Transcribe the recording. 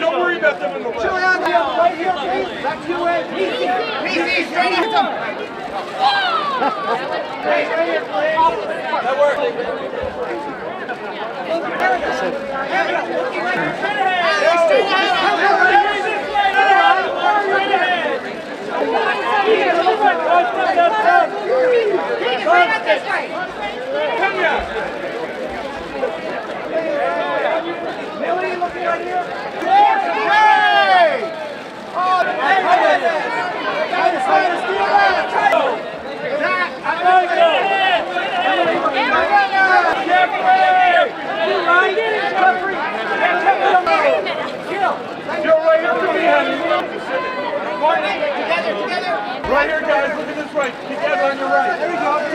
Don't worry about them in the way. Right here, please. Back to you, Ed. PC, straight at them. Right here, please. That worked. Millie, looking right here. Right here, guys. Look at this way. Together on your right. There we go.